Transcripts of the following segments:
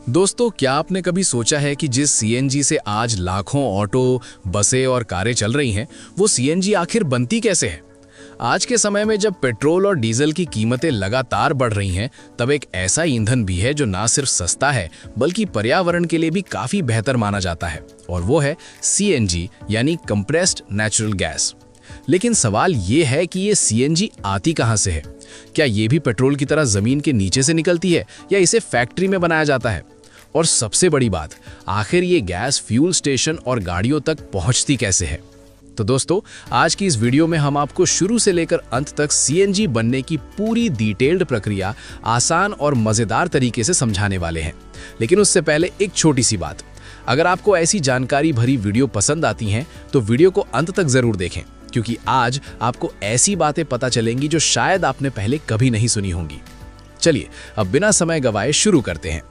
दोस्तों, क्या आपने कभी सोचा है कि जिस सीएनजी से आज लाखों ऑटो, बसें और कारें चल रही हैं, वो सीएनजी आखिर बनती कैसे है? आज के समय में जब पेट्रोल और डीजल की कीमतें लगातार बढ़ रही हैं, तब एक ऐसा ईंधन भी है जो ना सिर्फ सस्ता है, बल्कि पर्यावरण के लिए भी काफी बेहतर माना जाता है, और वो है सीएनजी यानी कंप्रेस्ड नेचुरल गैस। लेकिन सवाल ये है कि ये सीएनजी आती कहाँ से है? क्या ये भी पेट्रोल की तरह जमीन के नीचे से निकलती है या इसे फैक्ट्री में बनाया जाता है? और सबसे बड़ी बात, आखिर ये गैस फ्यूल स्टेशन और गाड़ियों तक पहुंचती कैसे है? तो दोस्तों, आज की इस वीडियो में हम आपको शुरू से लेकर अंत तक सीएनजी बनने की पूरी डिटेल्ड प्रक्रिया आसान और मजेदार तरीके से समझाने वाले हैं। लेकिन उससे पहले एक छोटी सी बात, अगर आपको ऐसी जानकारी भरी वीडियो पसंद आती हैं तो वीडियो को अंत तक जरूर देखें, क्योंकि आज आपको ऐसी बातें पता चलेंगी जो शायद आपने पहले कभी नहीं सुनी होंगी। चलिए अब बिना समय गवाए शुरू करते हैं।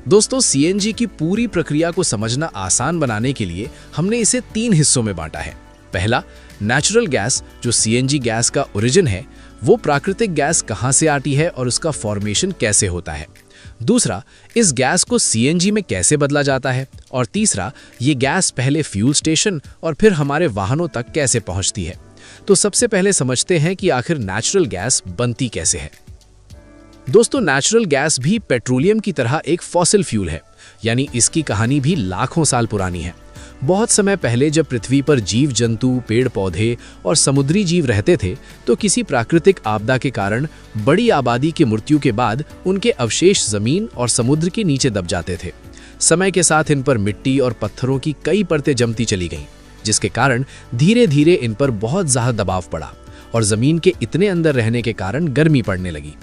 दोस्तों, सीएनजी की पूरी प्रक्रिया को समझना आसान बनाने के लिए हमने इसे 3 हिस्सों में बांटा है। पहला, नेचुरल गैस, जो सीएनजी गैस का ओरिजिन है, वो प्राकृतिक गैस कहाँ से आती है और उसका फॉर्मेशन कैसे होता है। दूसरा, इस गैस को सीएनजी में कैसे बदला जाता है। और तीसरा, ये गैस पहले फ्यूल स्टेशन और फिर हमारे वाहनों तक कैसे पहुंचती है। तो सबसे पहले समझते हैं कि आखिर नेचुरल गैस बनती कैसे है। दोस्तों, नेचुरल गैस भी पेट्रोलियम की तरह एक फॉसिल फ्यूल है, यानी इसकी कहानी भी लाखों साल पुरानी है। बहुत समय पहले जब पृथ्वी पर जीव जंतु, पेड़ पौधे और समुद्री जीव रहते थे, तो किसी प्राकृतिक आपदा के कारण बड़ी आबादी की मृत्यु के बाद उनके अवशेष जमीन और समुद्र के नीचे दब जाते थे। समय के साथ इन पर मिट्टी और पत्थरों की कई परतें जमती चली गईं, जिसके कारण धीरे धीरे इन पर बहुत ज्यादा दबाव पड़ा और जमीन के इतने अंदर रहने के कारण गर्मी पड़ने लगी।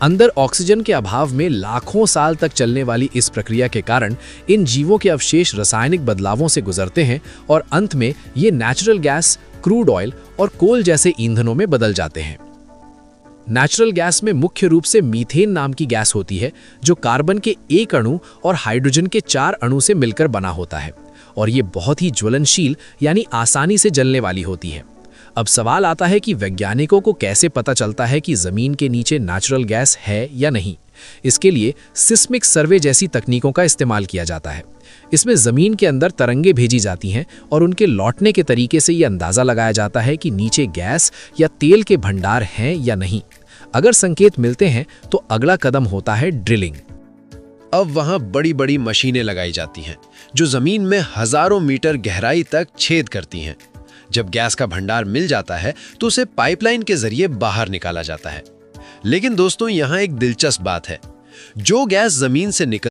अंदर ऑक्सीजन के अभाव में लाखों साल तक चलने वाली इस प्रक्रिया के कारण इन जीवों के अवशेष रासायनिक बदलावों से गुजरते हैं और अंत में ये नेचुरल गैस, क्रूड ऑयल और कोल जैसे ईंधनों में बदल जाते हैं। नेचुरल गैस में मुख्य रूप से मीथेन नाम की गैस होती है, जो कार्बन के 1 अणु और हाइड्रोजन के 4 अणु से मिलकर बना होता है, और ये बहुत ही ज्वलनशील यानी आसानी से जलने वाली होती है। अब सवाल आता है कि वैज्ञानिकों को कैसे पता चलता है कि जमीन के नीचे नेचुरल गैस है या नहीं। इसके लिए सिस्मिक सर्वे जैसी तकनीकों का इस्तेमाल किया जाता है। इसमें जमीन के अंदर तरंगें भेजी जाती हैं और उनके लौटने के तरीके से यह अंदाजा लगाया जाता है कि नीचे गैस या तेल के भंडार हैं या नहीं। अगर संकेत मिलते हैं तो अगला कदम होता है ड्रिलिंग। अब वहां बड़ी बड़ी मशीनें लगाई जाती हैं जो जमीन में हजारों मीटर गहराई तक छेद करती हैं। जब गैस का भंडार मिल जाता है तो उसे पाइपलाइन के जरिए बाहर निकाला जाता है। लेकिन दोस्तों, यहाँ एक दिलचस्प बात है। जो गैस जमीन से निकल